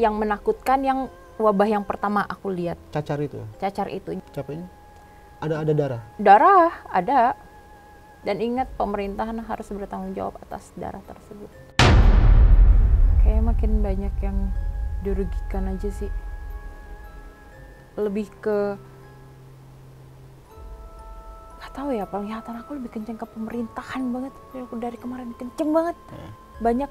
yang menakutkan, yang wabah yang pertama aku lihat. Cacar itu ya? Cacar itu. Capeknya? Ada darah? Darah ada. Dan ingat, pemerintahan harus bertanggung jawab atas darah tersebut. Kayaknya makin banyak yang dirugikan aja sih. Lebih ke, gak tahu ya, penglihatan aku lebih kenceng ke pemerintahan banget. Dari kemarin kenceng banget. Banyak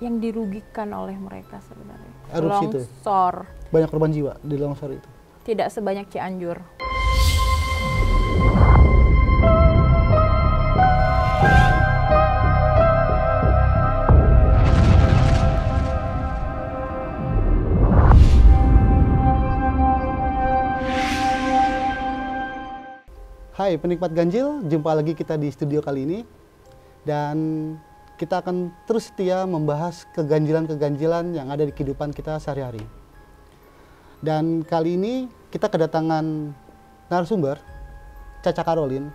yang dirugikan oleh mereka sebenarnya. Erupsi itu? Longsor. Banyak korban jiwa di longsor itu? Tidak sebanyak Cianjur. Hai penikmat ganjil, jumpa lagi kita di studio kali ini. Dan kita akan terus setia membahas keganjilan-keganjilan yang ada di kehidupan kita sehari-hari. Dan kali ini kita kedatangan narasumber, Caca Karolin,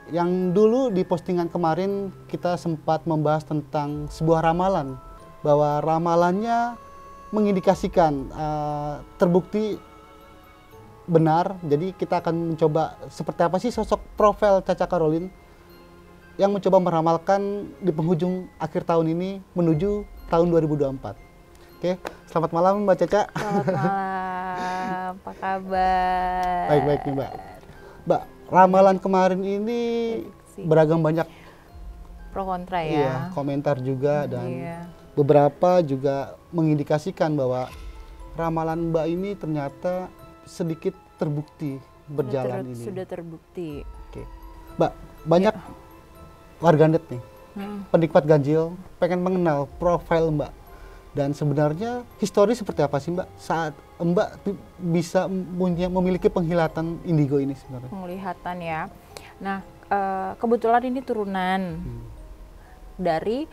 yang dulu di postingan kemarin kita sempat membahas tentang sebuah ramalan, bahwa ramalannya mengindikasikan terbukti benar. Jadi kita akan mencoba seperti apa sih sosok profil Caca Karolin yang mencoba meramalkan di penghujung akhir tahun ini menuju tahun 2024. Oke, selamat malam Mbak Caca. Selamat malam, apa kabar? Baik-baik nih Mbak. Mbak, ramalan kemarin ini beragam banyak pro kontra ya. Iya, komentar juga dan Iya. beberapa juga mengindikasikan bahwa ramalan Mbak ini ternyata sedikit terbukti berjalan ini. Sudah terbukti. Oke. Mbak, banyak warganet nih, penikmat ganjil pengen mengenal profil Mbak. Dan sebenarnya histori seperti apa sih Mbak saat Mbak bisa memiliki penglihatan indigo ini sebenarnya? Penglihatan ya. Nah, kebetulan ini turunan dari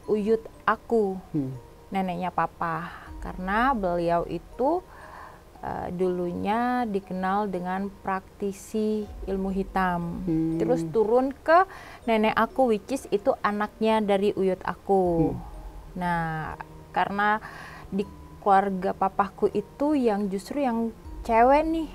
uyut aku, neneknya papa. Karena beliau itu dulunya dikenal dengan praktisi ilmu hitam. Terus turun ke nenek aku, which is itu anaknya dari uyut aku. Nah, karena di keluarga papaku itu yang justru yang cewek nih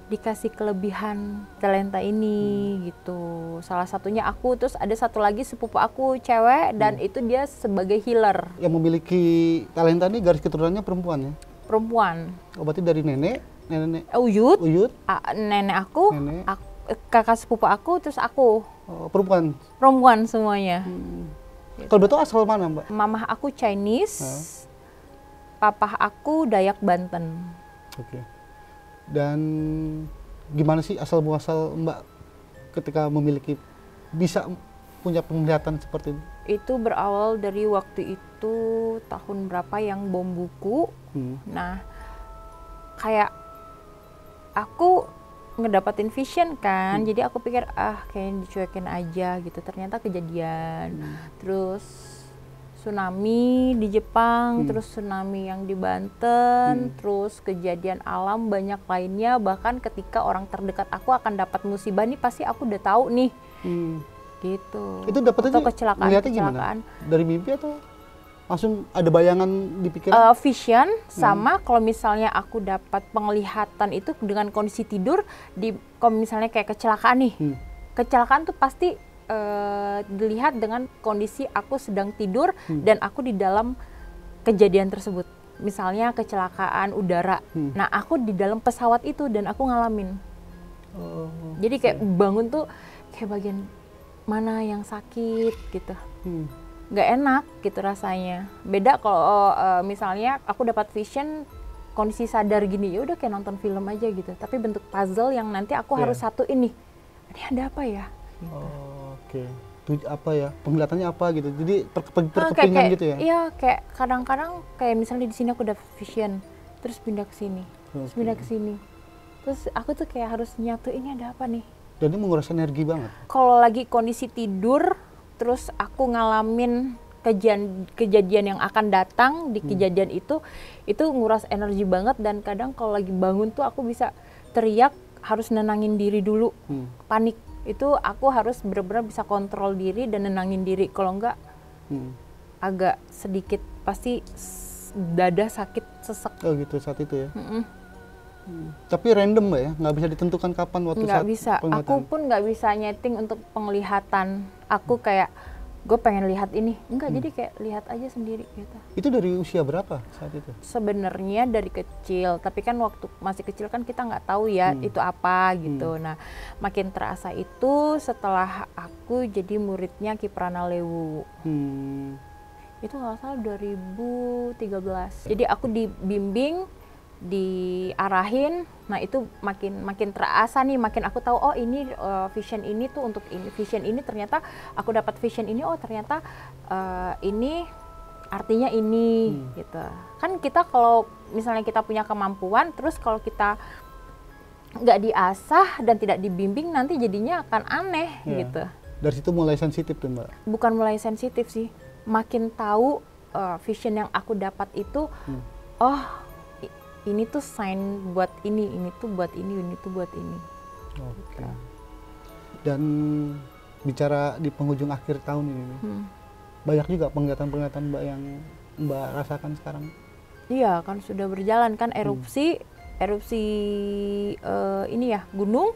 dikasih kelebihan talenta ini gitu. Salah satunya aku, terus ada satu lagi sepupu aku cewek dan itu dia sebagai healer. Yang memiliki talenta ini garis keturunannya perempuan ya? Perempuan. Oh, berarti dari nenek Uyut, nenek aku, kakak sepupu aku, terus aku. Oh, perempuan? Perempuan semuanya. Gitu. Kalau betul asal mana Mbak? Mamah aku Chinese, papah aku Dayak Banten. Oke. Dan gimana sih asal muasal Mbak ketika bisa punya penglihatan seperti ini? Itu berawal dari waktu itu tahun berapa yang bom buku. Nah, kayak aku ngedapatin vision kan, jadi aku pikir kayaknya dicuekin aja gitu. Ternyata kejadian. Terus tsunami di Jepang, terus tsunami yang di Banten, terus kejadian alam banyak lainnya. Bahkan ketika orang terdekat aku akan dapat musibah nih, pasti aku udah tahu nih. Gitu. Itu dapetnya kecelakaan. Dari mimpi atau langsung ada bayangan di pikiran? Vision sama kalau misalnya aku dapat penglihatan itu dengan kondisi tidur, kalau misalnya kayak kecelakaan nih. Kecelakaan tuh pasti dilihat dengan kondisi aku sedang tidur dan aku di dalam kejadian tersebut. Misalnya kecelakaan udara. Nah, aku di dalam pesawat itu dan aku ngalamin. Jadi kayak bangun tuh kayak bagian mana yang sakit gitu. Nggak enak gitu rasanya. Beda kalau misalnya aku dapat vision kondisi sadar gini, ya udah kayak nonton film aja gitu. Tapi bentuk puzzle yang nanti aku harus satuin nih. Ini ada apa ya? Gitu. Oke. Apa ya? Penglihatannya apa gitu. Jadi terkepingan gitu ya? Iya, kayak kadang-kadang kayak misalnya di sini aku dapat vision, terus pindah ke sini, terus pindah ke sini. Terus aku tuh kayak harus nyatu, ini ada apa nih? Dan ini menguras energi banget. Kalau lagi kondisi tidur, terus aku ngalamin kejadian yang akan datang di kejadian itu nguras energi banget. Dan kadang kalau lagi bangun tuh aku bisa teriak, harus nenangin diri dulu. Panik itu aku harus benar-benar bisa kontrol diri dan nenangin diri. Kalau enggak agak sedikit pasti dada sakit sesek. Oh gitu saat itu ya. Tapi random Mbak ya, nggak bisa ditentukan kapan waktu Nggak saat bisa. penglihatan? Aku pun nggak bisa nyeting untuk penglihatan. Aku kayak gue pengen lihat ini, enggak, jadi kayak lihat aja sendiri gitu. Itu dari usia berapa saat itu? Sebenarnya dari kecil, tapi kan waktu masih kecil kan kita nggak tahu ya itu apa gitu. Nah, makin terasa itu setelah aku jadi muridnya Ki Pranalewu. Itu nggak salah 2013. Jadi aku dibimbing, diarahin. Nah itu makin terasa nih, makin aku tahu oh ini vision ini tuh untuk ini, vision ini ternyata aku dapat vision ini, oh ternyata ini artinya ini gitu. Kan kita kalau misalnya kita punya kemampuan, terus kalau kita nggak diasah dan tidak dibimbing, nanti jadinya akan aneh gitu. Dari situ mulai sensitif tuh Mbak? Bukan mulai sensitif sih, makin tahu vision yang aku dapat itu, oh ini tuh sign buat ini tuh buat ini tuh buat ini. Oke. Dan bicara di penghujung akhir tahun ini, banyak juga penglihatan-penglihatan Mbak yang Mbak rasakan sekarang? Iya kan sudah berjalan kan erupsi ini ya gunung,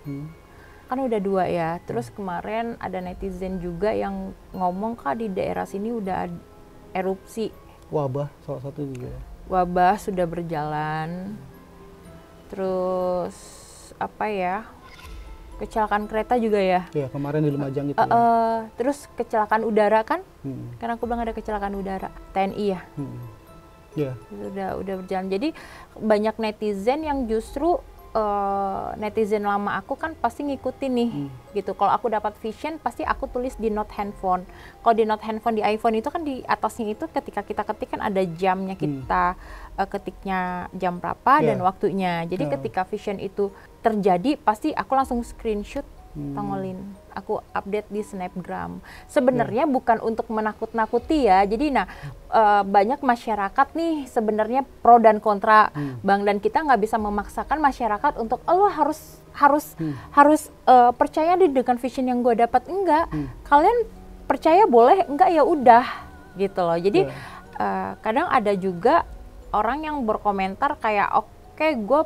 kan udah 2 ya. Terus kemarin ada netizen juga yang ngomong Kak di daerah sini udah erupsi. Wabah salah satu juga ya? Wabah sudah berjalan, terus apa ya, kecelakaan kereta juga ya. Iya kemarin di Lumajang itu. Terus kecelakaan udara kan, karena aku bilang ada kecelakaan udara TNI ya. Iya. Udah berjalan. Jadi banyak netizen yang justru netizen lama aku kan pasti ngikutin nih gitu. Kalau aku dapat vision pasti aku tulis di note handphone. Kalau di note handphone di iPhone itu kan di atasnya itu ketika kita ketik kan ada jamnya, kita ketiknya jam berapa dan waktunya. Jadi ketika vision itu terjadi pasti aku langsung screenshot, tongolin, aku update di Snapgram. Sebenarnya bukan untuk menakut-nakuti ya. Jadi banyak masyarakat nih sebenarnya pro dan kontra Bang, dan kita nggak bisa memaksakan masyarakat untuk lo harus percaya deh dengan vision yang gue dapat. Enggak, kalian percaya boleh, enggak ya udah gitu loh. Jadi kadang ada juga orang yang berkomentar kayak oke, gue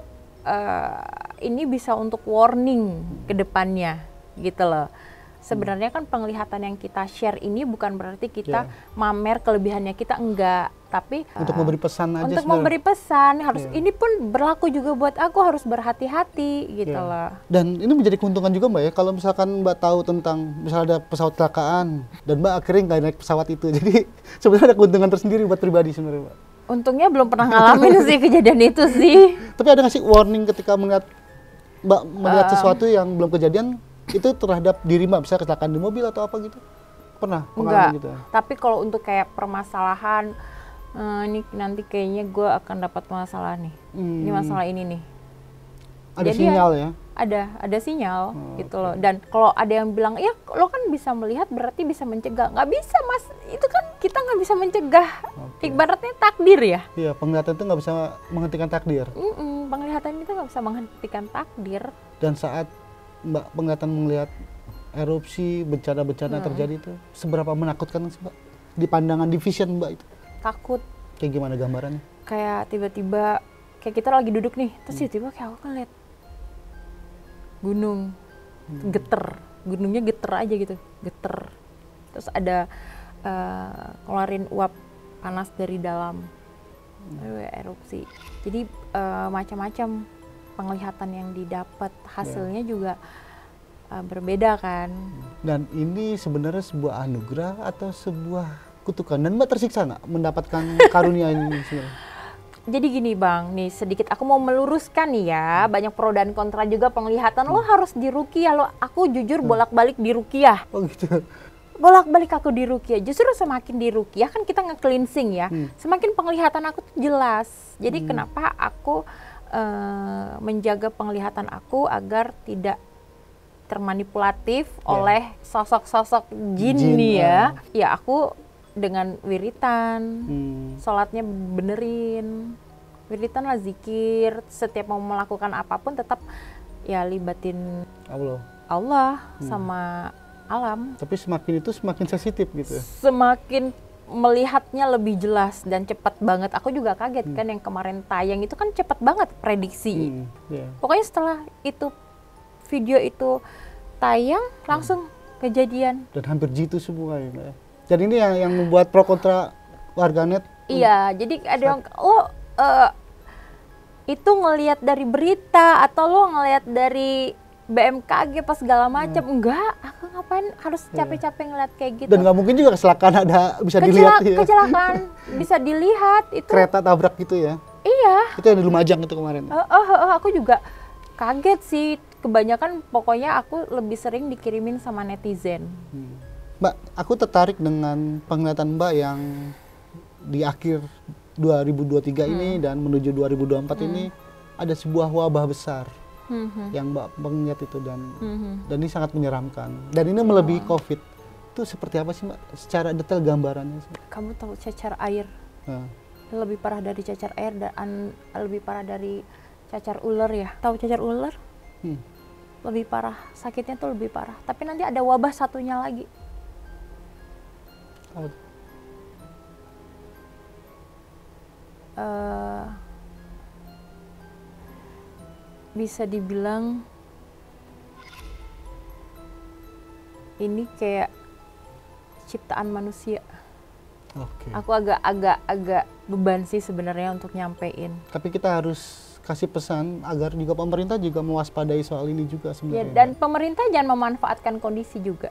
ini bisa untuk warning ke depannya gitu loh. Sebenarnya kan penglihatan yang kita share ini bukan berarti kita mamer kelebihannya kita, enggak, tapi untuk memberi pesan aja. Untuk memberi pesan harus ini pun berlaku juga buat aku, harus berhati-hati gitu loh. Dan ini menjadi keuntungan juga Mbak ya, kalau misalkan Mbak tahu tentang misalnya ada pesawat kecelakaan dan Mbak akhirnya nggak naik pesawat itu. Jadi sebenarnya ada keuntungan tersendiri buat pribadi sebenarnya Mbak. Untungnya belum pernah ngalamin sih kejadian itu sih. Tapi ada nggak sih warning ketika Mbak melihat sesuatu yang belum kejadian itu terhadap diri Mbak, bisa kecelakaan di mobil atau apa gitu? Pernah pengalaman gitu? Tapi kalau untuk kayak permasalahan ini nanti kayaknya gue akan dapat masalah nih. Ini masalah ini nih. Ada jadi sinyal ya? Ada sinyal gitu loh. Dan kalau ada yang bilang ya lo kan bisa melihat berarti bisa mencegah, nggak bisa Mas, itu kan kita nggak bisa mencegah. Ibaratnya takdir ya. Iya, penglihatan itu nggak bisa menghentikan takdir. Penglihatan itu nggak bisa menghentikan takdir. Dan saat Mbak penglihatan melihat erupsi, bencana-bencana terjadi itu, seberapa menakutkan sih Mbak? Di pandangan di vision Mbak itu? Takut. Kayak gimana gambarannya? Kayak tiba-tiba, kayak kita lagi duduk nih, terus tiba-tiba kayak aku kan lihat gunung, geter, gunungnya geter aja gitu, geter. Terus ada keluarin uap panas dari dalam, erupsi. Jadi macam-macam penglihatan yang didapat, hasilnya juga berbeda kan. Dan ini sebenarnya sebuah anugerah atau sebuah kutukan? Dan Mbak tersiksa nggak mendapatkan karunia ini sebenarnya? Jadi gini Bang, nih sedikit aku mau meluruskan nih ya, banyak pro dan kontra juga penglihatan. Lo harus diruqyah, aku jujur bolak-balik diruqyah. Oh gitu? Bolak-balik aku diruqyah, justru semakin diruqyah kan kita nge-cleansing ya, semakin penglihatan aku tuh jelas. Jadi kenapa aku menjaga penglihatan aku agar tidak termanipulatif oleh sosok-sosok jin nih ya. Ya aku dengan wiritan, sholatnya benerin, wiritan lah, zikir, setiap mau melakukan apapun tetap ya libatin Allah sama alam. Tapi semakin itu semakin sensitif gitu? Semakin melihatnya lebih jelas dan cepat banget. Aku juga kaget kan yang kemarin tayang itu kan cepat banget prediksi. Pokoknya setelah itu video itu tayang langsung kejadian. Dan hampir jitu semua ya Mbak. Dan ini yang membuat pro kontra warganet. Iya, jadi ada yang itu ngelihat dari berita atau lo ngelihat dari BMKG pas segala macam. Enggak, aku ngapain harus capek-capek ngeliat kayak gitu. Dan nggak mungkin juga kecelakaan bisa dilihat ya. Kecelakaan bisa dilihat itu. Kereta tabrak gitu ya. Iya. Itu yang di Lumajang itu kemarin. Aku juga kaget sih. Kebanyakan pokoknya aku lebih sering dikirimin sama netizen. Mbak, aku tertarik dengan penglihatan Mbak yang di akhir 2023 ini dan menuju 2024 ini ada sebuah wabah besar yang Mbak penglihat itu dan ini sangat menyeramkan dan ini melebihi COVID. Itu seperti apa sih Mbak? Secara detail gambarannya. Kamu tahu cacar air? Lebih parah dari cacar air dan lebih parah dari cacar ular ya. Tahu cacar ular? Lebih parah, sakitnya tuh lebih parah. Tapi nanti ada wabah satunya lagi. Bisa dibilang ini kayak ciptaan manusia. Aku agak beban sih sebenarnya untuk nyampein. Tapi kita harus kasih pesan agar juga pemerintah juga mewaspadai soal ini juga sebenarnya. Dan pemerintah jangan memanfaatkan kondisi juga.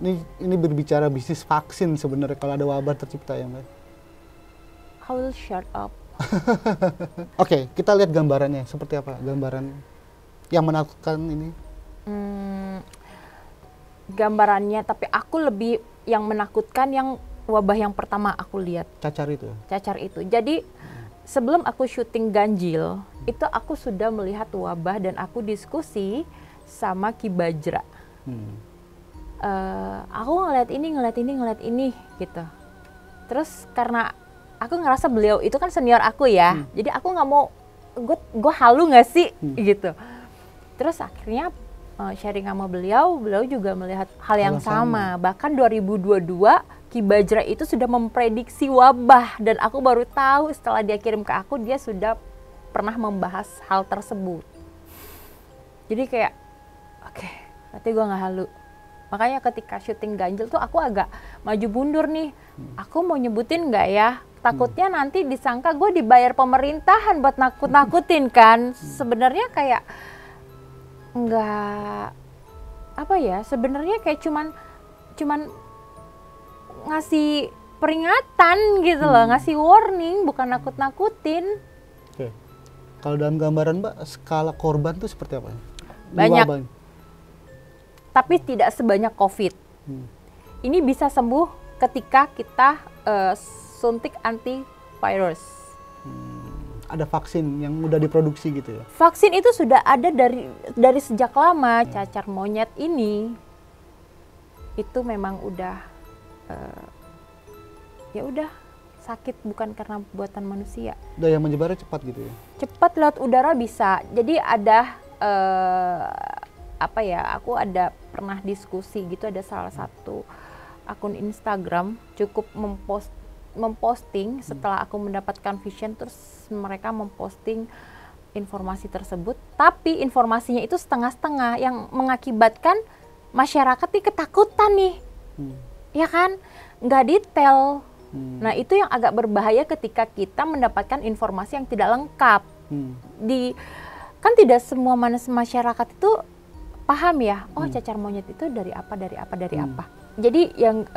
Ini berbicara bisnis vaksin sebenarnya kalau ada wabah tercipta ya Mbak. I will shut up. Kita lihat gambarannya seperti apa gambaran yang menakutkan ini. Gambarannya, tapi aku lebih yang menakutkan yang wabah yang pertama aku lihat. Cacar itu. Jadi sebelum aku syuting Ganjil, itu aku sudah melihat wabah dan aku diskusi sama Ki Bajra. Aku ngeliat ini gitu. Terus karena aku ngerasa beliau itu kan senior aku ya, jadi aku nggak mau gue halu nggak sih gitu. Terus akhirnya sharing sama beliau juga melihat hal yang sama. Bahkan 2022 Ki Bajra itu sudah memprediksi wabah dan aku baru tahu setelah dia kirim ke aku dia sudah pernah membahas hal tersebut. Jadi kayak berarti gue nggak halu. Makanya ketika syuting Ganjil tuh aku agak maju mundur nih. Aku mau nyebutin nggak ya? Takutnya nanti disangka gue dibayar pemerintahan buat nakut-nakutin kan. Sebenarnya kayak nggak sebenarnya kayak cuman ngasih peringatan gitu loh, ngasih warning, bukan nakut-nakutin. Kalau dalam gambaran Mbak, skala korban tuh seperti apa? Banyak. Tapi tidak sebanyak COVID. Ini bisa sembuh ketika kita suntik antivirus. Ada vaksin yang udah diproduksi gitu ya? Vaksin itu sudah ada dari sejak lama. Cacar monyet ini itu memang udah ya udah sakit bukan karena buatan manusia. Daya menyebarnya cepat gitu ya? Cepat lewat udara bisa. Jadi ada aku ada pernah diskusi gitu, ada salah satu akun Instagram cukup memposting setelah aku mendapatkan vision, terus mereka memposting informasi tersebut, tapi informasinya itu setengah-setengah yang mengakibatkan masyarakat nih ketakutan nih, ya kan, nggak detail. Nah itu yang agak berbahaya ketika kita mendapatkan informasi yang tidak lengkap. Kan tidak semua masyarakat itu paham ya, cacar monyet itu dari apa. Jadi yang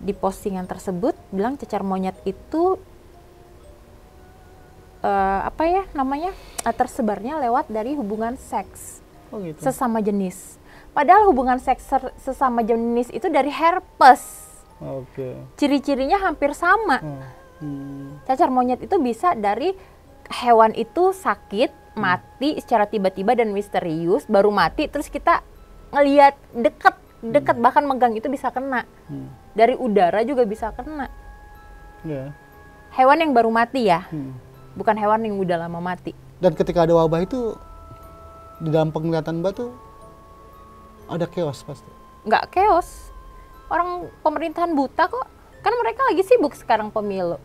di postingan tersebut bilang cacar monyet itu tersebarnya lewat dari hubungan seks sesama jenis. Padahal hubungan seks sesama jenis itu dari herpes. Ciri-cirinya hampir sama. Cacar monyet itu bisa dari hewan itu sakit, mati secara tiba-tiba dan misterius, baru mati terus kita ngelihat dekat bahkan megang itu bisa kena. Dari udara juga bisa kena. Hewan yang baru mati ya, bukan hewan yang udah lama mati. Dan ketika ada wabah itu di dalam penglihatan Mbak tuh ada chaos pasti? Nggak chaos, orang pemerintahan buta kok. Kan mereka lagi sibuk sekarang pemilu.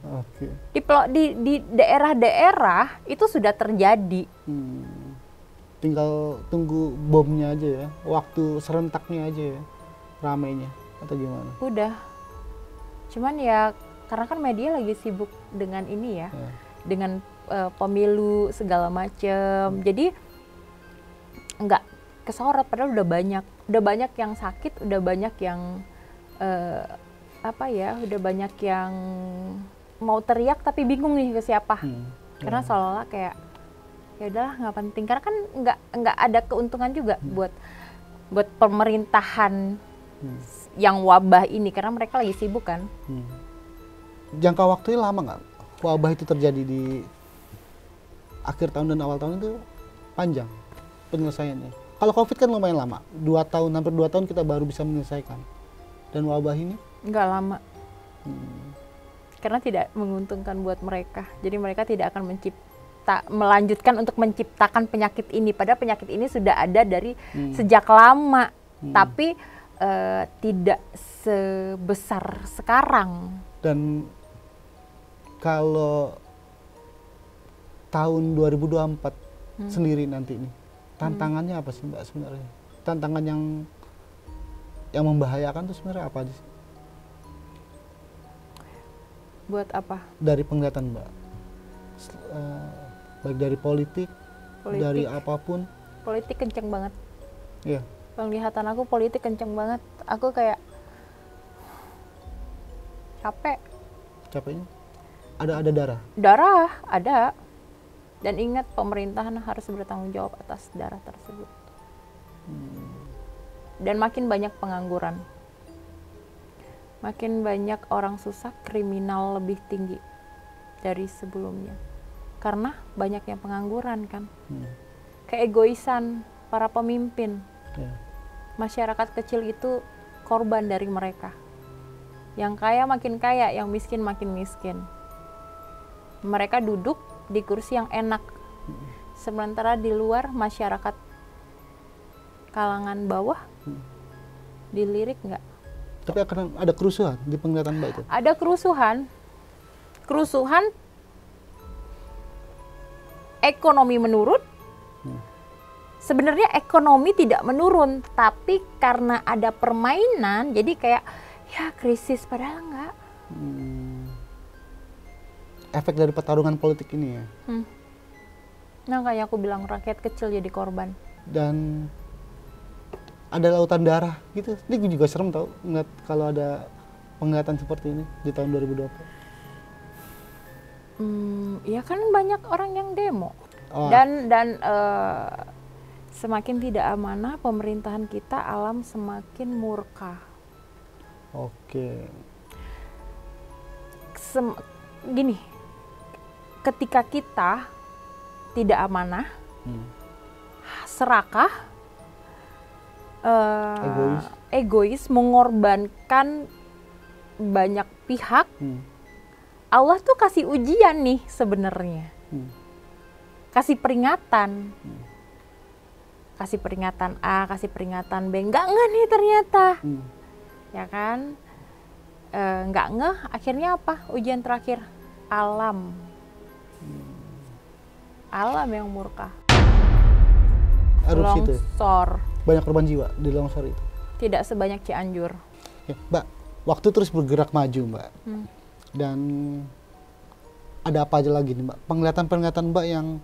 Oke. Di daerah-daerah itu sudah terjadi. Tinggal tunggu bomnya aja ya, waktu serentaknya aja ya, ramainya atau gimana? Udah. Cuman ya karena kan media lagi sibuk dengan ini ya, dengan pemilu segala macem. Jadi nggak kesorot, padahal udah banyak yang sakit, udah banyak yang udah banyak yang mau teriak tapi bingung nih ke siapa. Karena seolah-olah kayak ya udahlah nggak penting, karena kan nggak ada keuntungan juga buat pemerintahan yang wabah ini, karena mereka lagi sibuk kan. Jangka waktunya lama nggak wabah itu terjadi di akhir tahun dan awal tahun itu? Panjang penyelesaiannya. Kalau COVID kan lumayan lama, hampir 2 tahun kita baru bisa menyelesaikan. Dan wabah ini? Nggak lama. Karena tidak menguntungkan buat mereka. Jadi mereka tidak akan melanjutkan untuk menciptakan penyakit ini. Padahal penyakit ini sudah ada dari sejak lama. Tapi tidak sebesar sekarang. Dan kalau tahun 2024 sendiri nanti nih, tantangannya apa sih Mbak sebenarnya? Tantangan yang membahayakan itu sebenarnya apa sih? Buat apa? Dari penglihatan Mbak, baik dari politik, dari apapun. Politik kenceng banget. Iya. Penglihatan aku politik kenceng banget. Aku kayak capek. Capeknya? Ada darah? Darah, ada. Dan ingat, pemerintahan harus bertanggung jawab atas darah tersebut. Dan makin banyak pengangguran. Makin banyak orang susah, kriminal lebih tinggi dari sebelumnya. Karena banyaknya pengangguran kan. Keegoisan para pemimpin. Masyarakat kecil itu korban dari mereka. Yang kaya makin kaya, yang miskin makin miskin. Mereka duduk di kursi yang enak. Sementara di luar masyarakat kalangan bawah dilirik nggak? Tapi akan ada kerusuhan di penglihatan Mbak itu? Ada kerusuhan. Kerusuhan, ekonomi menurun. Sebenarnya ekonomi tidak menurun, tapi karena ada permainan, jadi kayak ya krisis, padahal enggak. Efek dari pertarungan politik ini ya? Nah kayak aku bilang, rakyat kecil jadi korban. Dan ada lautan darah gitu. Ini juga serem tau, ngeliat kalau ada penglihatan seperti ini di tahun 2020. Ya kan banyak orang yang demo. Dan semakin tidak amanah pemerintahan kita, alam semakin murka. Oke. Gini, ketika kita tidak amanah, serakah, egois, mengorbankan banyak pihak, Allah tuh kasih ujian nih sebenarnya. Kasih peringatan. Kasih peringatan A, kasih peringatan B, nggak ngeh nih ternyata. Ya kan? Nggak ngeh, akhirnya apa? Ujian terakhir, alam. Alam yang murka. Erupsi longsor. Itu banyak korban jiwa di longsor itu? Tidak sebanyak Cianjur. Ya, Mbak, waktu terus bergerak maju Mbak. Dan ada apa aja lagi nih Mbak? Penglihatan Mbak yang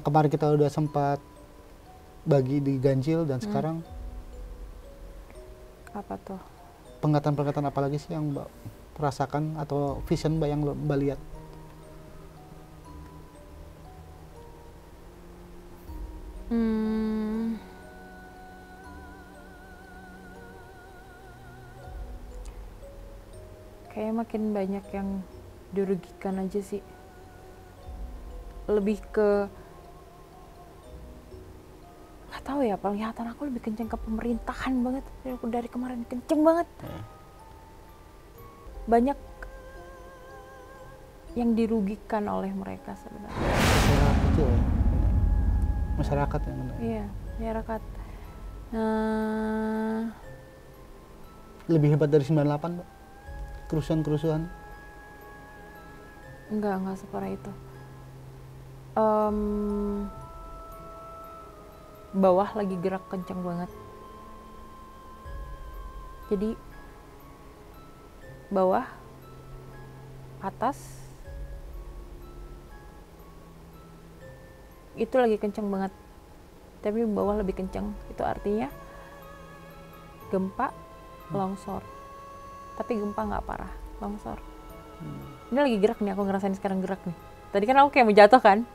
kemarin kita udah sempat bagi di ganjil dan sekarang apa tuh? Penglihatan apa lagi sih yang Mbak rasakan atau vision Mbak yang Mbak lihat? Kayaknya makin banyak yang dirugikan aja sih. Lebih ke nggak tahu ya, penglihatan aku lebih kenceng ke pemerintahan banget dari kemarin, kenceng banget. Banyak yang dirugikan oleh mereka sebenarnya. Masyarakat yang iya, masyarakat. lebih hebat dari 98, Mbak? Kerusuhan-kerusuhan? Enggak separah itu. Bawah lagi gerak kencang banget. Jadi bawah, atas itu lagi kencang banget. Tapi bawah lebih kencang. Itu artinya gempa, longsor. Tapi gempa nggak parah, longsor. Ini lagi gerak nih, aku ngerasain sekarang gerak nih. Tadi kan aku kayak mau jatuh kan.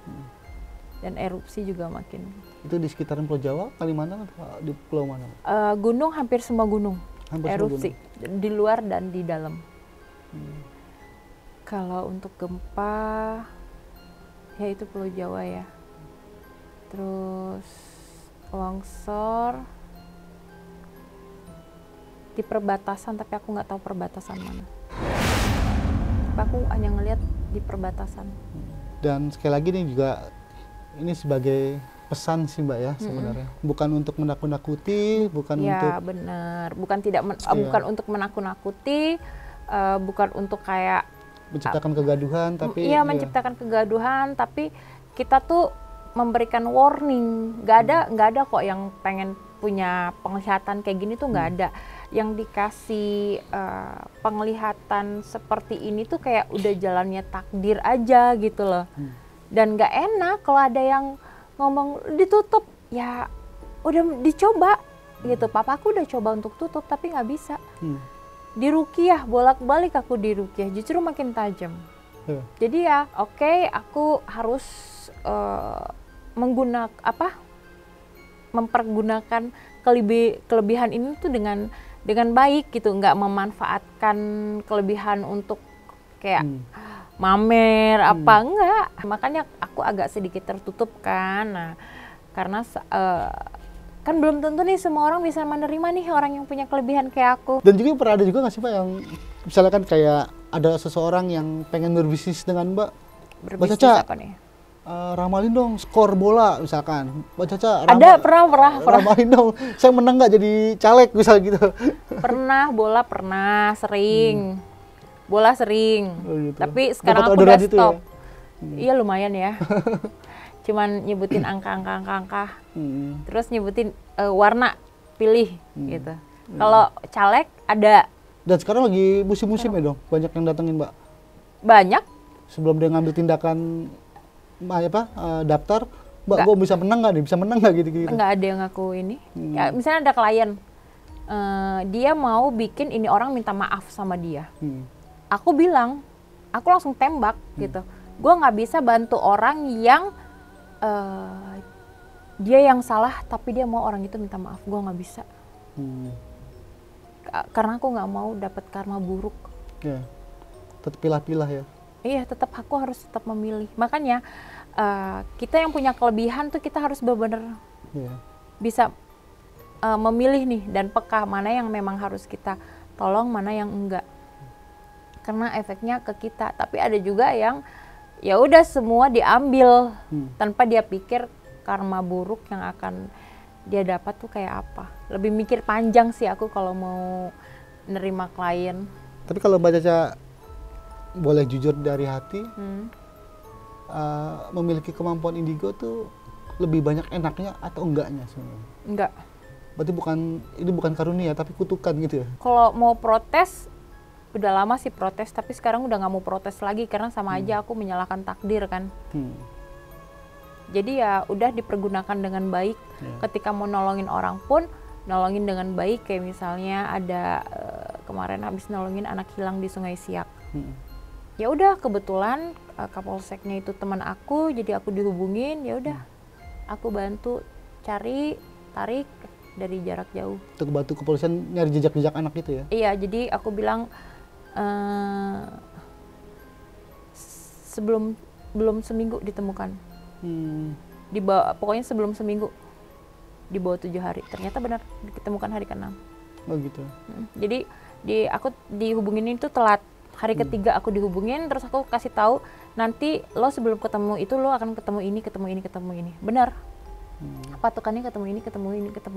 Dan erupsi juga makin. Itu di sekitaran Pulau Jawa, Kalimantan atau di pulau mana? Gunung, hampir semua gunung. Hampir erupsi semua gunung. Di luar dan di dalam. Kalau untuk gempa, ya itu Pulau Jawa ya. Terus longsor di perbatasan, tapi aku nggak tahu perbatasan mana. Tapi aku hanya ngelihat di perbatasan. Dan sekali lagi nih juga ini sebagai pesan sih Mbak ya sebenarnya. Bukan untuk menakut-nakuti, bukan ya, untuk. Ya benar, bukan bukan untuk menakut-nakuti, bukan untuk kayak menciptakan kegaduhan, tapi iya menciptakan kegaduhan, tapi kita tuh memberikan warning. Nggak ada kok yang pengen punya penglihatan kayak gini tuh, nggak ada. Yang dikasih penglihatan seperti ini tuh kayak udah jalannya takdir aja gitu loh. Dan nggak enak kalau ada yang ngomong ditutup, ya udah dicoba gitu. Papaku udah coba untuk tutup tapi nggak bisa. Di Ruqyah bolak-balik aku di Ruqyah justru makin tajam. Jadi ya oke, aku harus mempergunakan kelebihan ini tuh dengan baik gitu, nggak memanfaatkan kelebihan untuk kayak mamer apa enggak. Makanya aku agak sedikit tertutup kan. Nah, karena kan belum tentu nih semua orang bisa menerima nih orang yang punya kelebihan kayak aku. Dan juga pernah ada juga nggak sih Mbak yang misalnya kan kayak ada seseorang yang pengen berbisnis dengan Mbak. Berbisnis Caca, apa nih? Ramalin dong skor bola misalkan. Mbak Caca, pernah. Ramalin dong, saya menang nggak jadi caleg misal gitu. Bola pernah, sering. Bola sering. Oh, gitu. Tapi sekarang aku udah stop. Ya? Iya lumayan ya. Cuman nyebutin angka. Terus nyebutin warna pilih gitu. Kalau caleg ada. Dan sekarang lagi musim-musim ya dong, banyak yang datengin Mbak. Banyak. Sebelum dia ngambil tindakan daftar, Mbak gue bisa menang nggak nih, bisa menang nggak gitu-gitu? Nggak ada yang ngaku ini. Ya, misalnya ada klien, dia mau bikin ini orang minta maaf sama dia. Aku bilang, aku langsung tembak gitu. Gue nggak bisa bantu orang yang dia yang salah tapi dia mau orang itu minta maaf. Gue nggak bisa. Karena aku nggak mau dapat karma buruk. Ya, tetap pilah-pilah ya. Iya, aku harus tetap memilih. Makanya kita yang punya kelebihan tuh kita harus benar-benar bisa memilih nih dan peka mana yang memang harus kita tolong, mana yang enggak. Karena efeknya ke kita. Tapi ada juga yang ya udah semua diambil tanpa dia pikir karma buruk yang akan dia dapat tuh kayak apa. Lebih mikir panjang sih aku kalau mau nerima klien. Tapi kalau Mbak Caca boleh jujur dari hati, memiliki kemampuan indigo tuh lebih banyak enaknya atau enggaknya sebenarnya? Enggak. Berarti ini bukan karunia tapi kutukan gitu ya? Kalau mau protes, udah lama sih protes, tapi sekarang udah nggak mau protes lagi karena sama aja aku menyalahkan takdir kan. Jadi ya udah dipergunakan dengan baik. Ketika mau nolongin orang pun nolongin dengan baik. Kayak misalnya ada kemarin habis nolongin anak hilang di Sungai Siak. Ya udah kebetulan Kapolseknya itu teman aku, jadi aku dihubungin. Ya udah aku bantu tarik dari jarak jauh. Untuk bantu kepolisian nyari jejak-jejak anak itu ya? Iya, jadi aku bilang belum seminggu ditemukan. Pokoknya sebelum seminggu, di bawah 7 hari. Ternyata benar ditemukan hari ke-6. Oh gitu. Jadi aku dihubungin itu telat. Hari ketiga aku dihubungin, terus aku kasih tahu nanti lo sebelum ketemu itu lo akan ketemu ini. Benar. Patokannya ketemu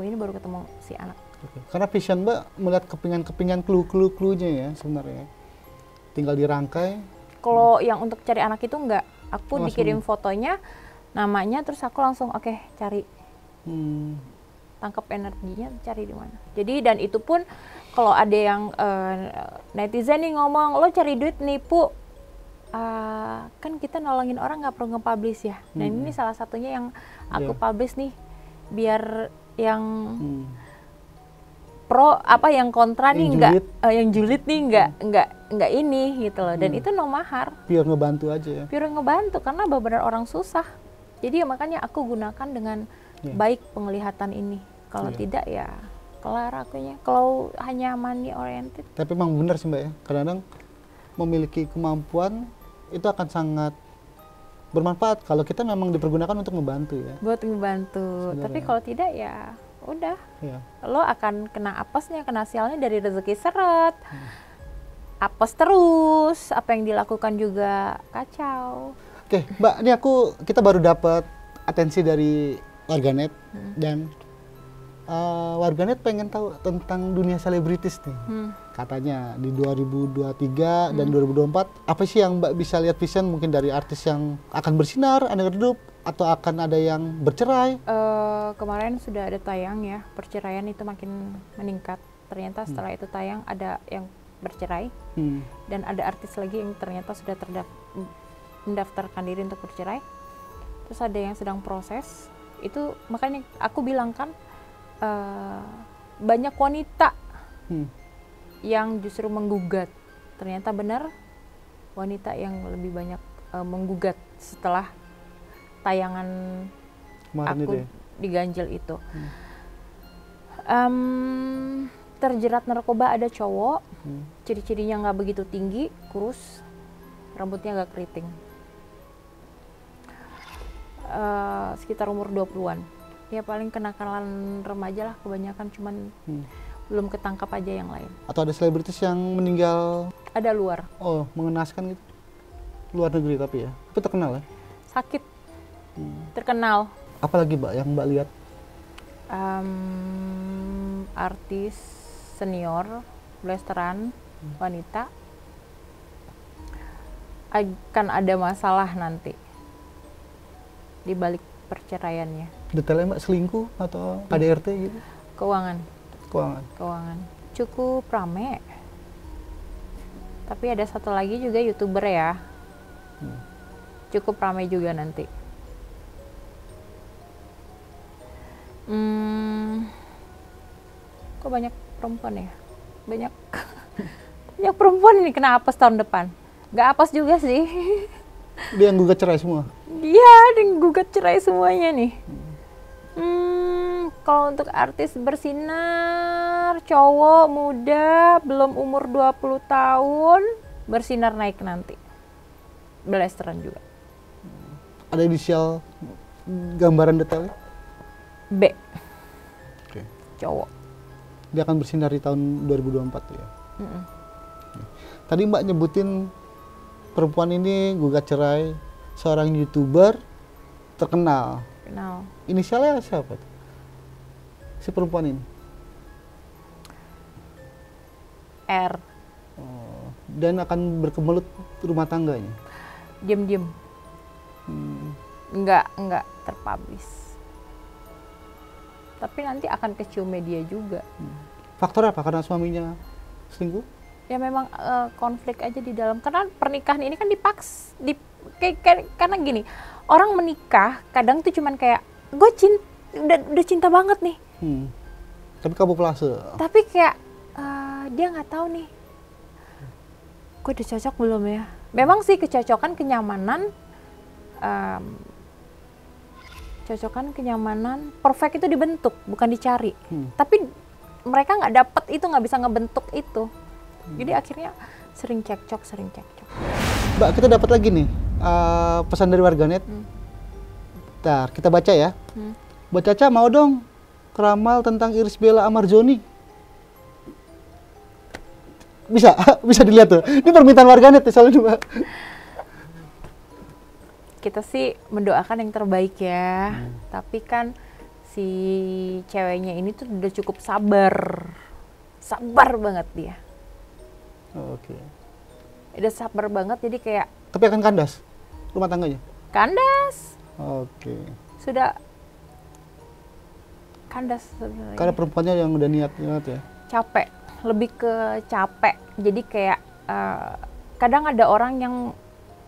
ini baru ketemu si anak. Karena vision Mbak melihat kepingan clue-nya ya sebenarnya. Tinggal dirangkai. Kalau yang untuk cari anak itu enggak, aku Langsung. dikirim fotonya, namanya, terus aku langsung oke, cari. Tangkap energinya, cari di mana. Jadi dan itu pun kalau ada yang netizen nih ngomong, lo cari duit nipu, kan kita nolongin orang nggak perlu nge-publish ya. Nah ini salah satunya yang aku publish nih, biar yang pro yang kontra nih yang julid nih nggak ini gitu loh. Dan itu no mahar. Pure ngebantu aja ya. Pure ngebantu karena benar-benar orang susah. Jadi makanya aku gunakan dengan baik penglihatan ini. Kalau tidak ya kelar akunya. Kalau hanya money oriented. Tapi memang benar sih Mbak ya. Kadang-kadang memiliki kemampuan itu akan sangat bermanfaat kalau kita memang dipergunakan untuk membantu ya. Buat ngebantu. Tapi kalau tidak ya udah. Lo akan kena apesnya, kena sialnya dari rezeki seret. Apes terus, apa yang dilakukan juga kacau. Oke, Mbak, ini kita baru dapat atensi dari warganet dan warganet pengen tahu tentang dunia selebritis nih. Katanya di 2023 dan 2024 apa sih yang Mbak bisa lihat vision mungkin dari artis yang akan bersinar, ada redup atau akan ada yang bercerai? Kemarin sudah ada tayang ya, perceraian itu makin meningkat. Ternyata setelah itu tayang ada yang bercerai dan ada artis lagi yang ternyata sudah mendaftarkan diri untuk bercerai. Terus ada yang sedang proses. Itu makanya aku bilang kan banyak wanita yang justru menggugat. Ternyata benar wanita yang lebih banyak menggugat setelah tayangan kemarin aku diganjil itu. Terjerat narkoba ada cowok, ciri-cirinya nggak begitu tinggi, kurus, rambutnya nggak keriting. Sekitar umur 20-an. Ya paling kenakalan remaja lah kebanyakan, cuman belum ketangkap aja yang lain. Atau ada selebritis yang meninggal? Ada luar. Oh, mengenaskan gitu? Luar negeri tapi ya? Itu terkenal ya? Sakit. Terkenal. Apalagi Mbak yang Mbak lihat? Artis senior, blasteran, wanita. Akan ada masalah nanti di balik perceraiannya. Detailnya Mbak, selingkuh atau KDRT gitu? Keuangan. Cukup rame. Tapi ada satu lagi juga YouTuber ya. Cukup rame juga nanti. Kok banyak perempuan ya? Banyak perempuan ini kena apes tahun depan. Gak apes juga sih. Dia yang gugat cerai semua? Iya, dia yang gugat cerai semuanya nih. Kalau untuk artis bersinar, cowok muda, belum umur 20 tahun, bersinar naik nanti. Blasteran juga. Ada inisial gambaran detailnya? B. Cowok. Dia akan bersinar di tahun 2024 ya? Tadi Mbak nyebutin perempuan ini gugat cerai, seorang YouTuber terkenal. Inisialnya siapa tuh? Si perempuan ini? R. Dan akan berkemelut rumah tangganya? Diam-diam. Enggak terpublish. Tapi nanti akan kecium media juga. Faktor apa? Karena suaminya selingkuh? Ya memang konflik aja di dalam. Karena pernikahan ini kan karena gini, orang menikah kadang tuh cuman kayak gue udah cinta banget nih. Tapi kamuflase. Tapi kayak dia nggak tahu nih, gue udah cocok belum ya? Memang sih kecocokan, kenyamanan, perfect itu dibentuk, bukan dicari. Tapi mereka nggak dapet itu, nggak bisa ngebentuk itu. Jadi akhirnya sering cekcok. Mbak, kita dapat lagi nih pesan dari warganet. Bentar, kita baca ya. Mbak Caca mau dong keramal tentang Irish Bella Amarjoni. Bisa dilihat tuh. Ini permintaan warganet ya soalnya Mbak. Kita sih mendoakan yang terbaik ya. Tapi kan si ceweknya ini tuh udah cukup sabar banget dia. Oke. Udah sabar banget, jadi kayak Tapi akan kandas rumah tangganya? kandas. Oke. Sudah kandas sebenarnya. Karena perempuannya yang udah niat ya? Capek, lebih ke capek. Jadi kayak kadang ada orang yang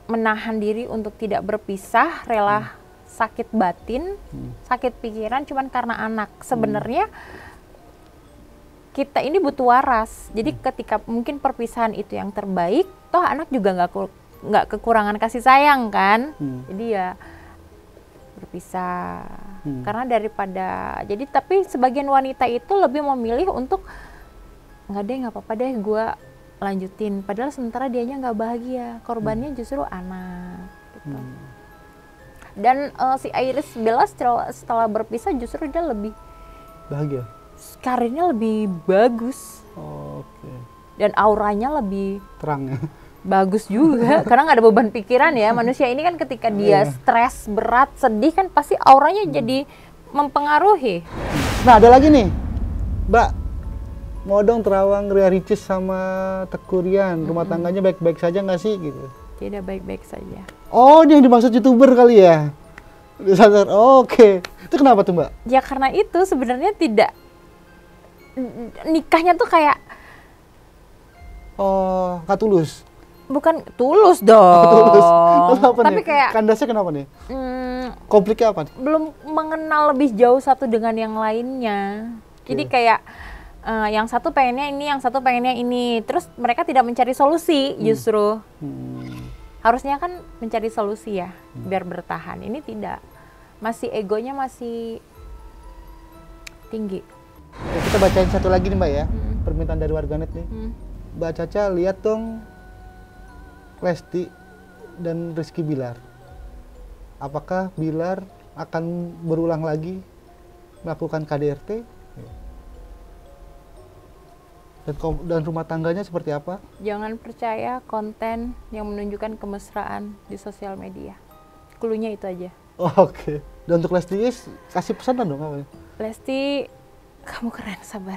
menahan diri untuk tidak berpisah, rela sakit batin, sakit pikiran cuman karena anak. Sebenarnya kita ini butuh waras. Jadi ketika mungkin perpisahan itu yang terbaik, toh anak juga nggak kekurangan kasih sayang kan. Jadi ya berpisah. Karena jadi tapi sebagian wanita itu lebih memilih untuk nggak apa-apa deh gue lanjutin. Padahal sementara dianya nggak bahagia. Korbannya justru anak. Gitu. Dan si Iris Bella setelah berpisah justru dia lebih bahagia. Karirnya lebih bagus. Oke. Dan auranya lebih terang ya. Bagus juga karena nggak ada beban pikiran ya. Manusia ini kan ketika dia stres, berat, sedih kan pasti auranya jadi mempengaruhi. Nah, ada lagi nih. Mbak, mau dong terawang Ria Ricis sama Teuku Ryan. Rumah tangganya baik-baik saja nggak sih gitu? Tidak baik-baik saja. Oh, ini yang dimaksud YouTuber kali ya? Udah sadar. Oke. Itu kenapa tuh, Mbak? Ya karena itu sebenarnya tidak, nikahnya tuh kayak nggak tulus. Bukan tulus dong. Tulus. Kenapa Tapi nih? kayak Kandasnya kenapa nih? Konfliknya apa nih? belum mengenal lebih jauh satu dengan yang lainnya. Jadi kayak yang satu pengennya ini, yang satu pengennya ini. Terus mereka tidak mencari solusi justru. Harusnya kan mencari solusi ya, biar bertahan. Ini tidak. Masih egonya masih tinggi. Ya, kita bacain satu lagi nih Mbak ya. Permintaan dari warganet nih. Mbak Caca, lihat dong Lesti dan Rizky Bilar. Apakah Bilar akan berulang lagi melakukan KDRT? Dan rumah tangganya seperti apa? Jangan percaya konten yang menunjukkan kemesraan di sosial media. Cluenya itu aja. Oke. Dan untuk Lesti, kasih pesan dong apa? Lesti, kamu keren, sabar.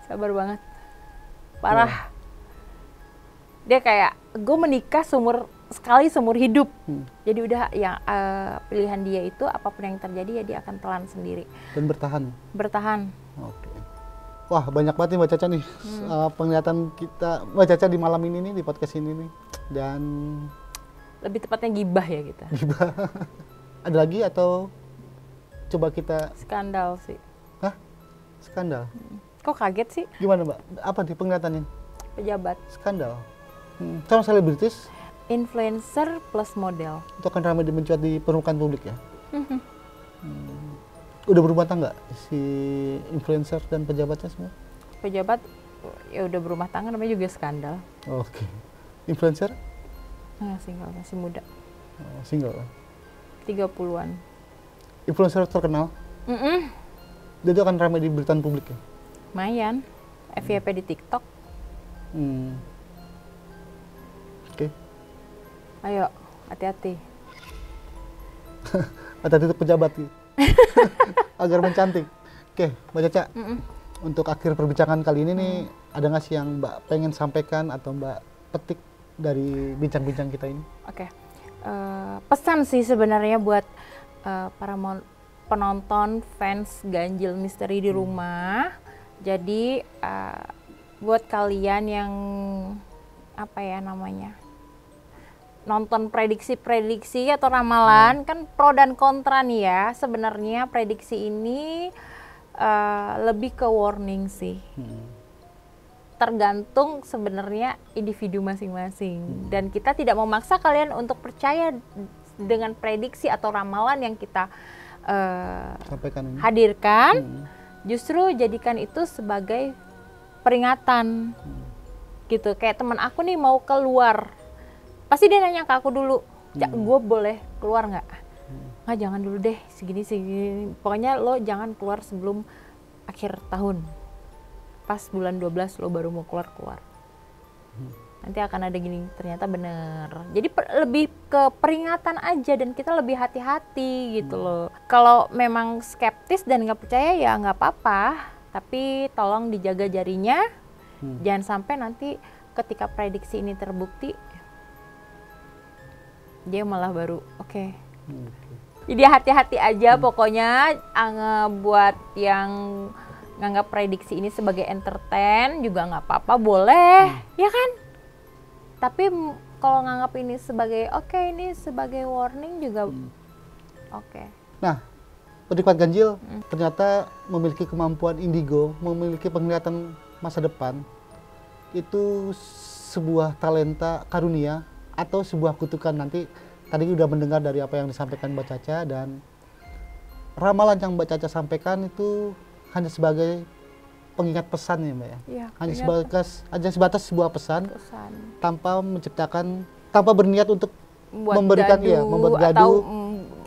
Sabar banget. Parah. Dia kayak, gue menikah sekali seumur hidup. Jadi udah yang pilihan dia itu apapun yang terjadi ya dia akan telan sendiri. Dan bertahan? Bertahan. Oke. Wah, banyak banget nih Mbak Caca nih penglihatan kita Mbak Caca di malam ini nih, di podcast ini nih. Dan lebih tepatnya gibah ya kita. Gibah. Ada lagi atau coba kita skandal sih. Hah? Skandal? Kok kaget sih? Gimana Mbak? Apa nih penglihatannya? Pejabat. Skandal? Sama selebritis? Influencer plus model. Itu akan ramai mencuat di permukaan publik ya? Udah berumah tangga si influencer dan pejabatnya semua? Pejabat ya udah berumah tangga, namanya juga skandal. Oke. Influencer? Single, masih muda. Single kan? 30-an. Influencer terkenal? Dia itu akan ramai di beritaan publik ya? Lumayan. FYP di TikTok. Oke. Ayo, hati-hati. Hati-hati untuk pejabat gitu. Agar mencantik. Oke, Mbak Caca. Untuk akhir perbincangan kali ini nih, ada nggak sih yang Mbak pengen sampaikan atau Mbak petik dari bincang-bincang kita ini? Oke. Pesan sih sebenarnya buat para penonton, fans Ganjil Misteri di rumah. Jadi buat kalian yang nonton prediksi atau ramalan, kan pro dan kontra nih ya. Sebenarnya prediksi ini lebih ke warning sih. Tergantung sebenarnya individu masing-masing. Dan kita tidak memaksa kalian untuk percaya dengan prediksi atau ramalan yang kita hadirkan. Justru jadikan itu sebagai peringatan. Gitu, kayak teman aku nih mau keluar. Pasti dia nanya ke aku dulu, gue boleh keluar nggak? Nggak, jangan dulu deh, segini. Pokoknya lo jangan keluar sebelum akhir tahun. Pas bulan 12 lo baru mau keluar. Nanti akan ada gini, ternyata bener. Jadi lebih ke peringatan aja dan kita lebih hati-hati gitu loh. Kalau memang skeptis dan nggak percaya ya nggak apa-apa, tapi tolong dijaga jarinya, jangan sampai nanti ketika prediksi ini terbukti, dia malah baru oke. Jadi hati-hati aja pokoknya, buat yang nganggap prediksi ini sebagai entertain juga nggak apa-apa, boleh, ya kan? Tapi kalau nganggap ini sebagai ini sebagai warning juga oke. Nah, penikmat ganjil ternyata memiliki kemampuan indigo, memiliki penglihatan masa depan. Itu sebuah talenta karunia atau sebuah kutukan. Nanti tadi udah mendengar dari apa yang disampaikan Mbak Caca, dan ramalan yang Mbak Caca sampaikan itu hanya sebagai pengingat pesan ya Mbak ya. Iya, hanya sebatas sebuah pesan. Tanpa berniat untuk membuat gaduh atau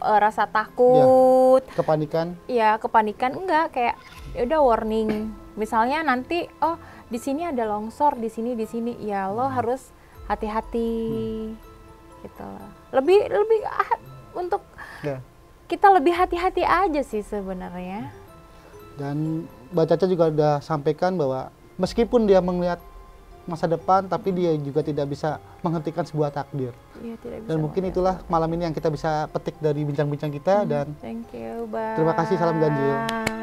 rasa takut, ya, kepanikan. Iya, kepanikan enggak, kayak ya udah warning. Misalnya nanti di sini ada longsor, di sini ya lo harus hati-hati. Gitu. Lebih untuk kita lebih hati-hati aja sih sebenarnya. Dan Mbak Caca juga udah sampaikan bahwa meskipun dia melihat masa depan, tapi dia juga tidak bisa menghentikan sebuah takdir. Iya, tidak bisa. Dan mungkin itulah malam ini yang kita bisa petik dari bincang-bincang kita. Dan thank you, Bang. Terima kasih, salam ganjil.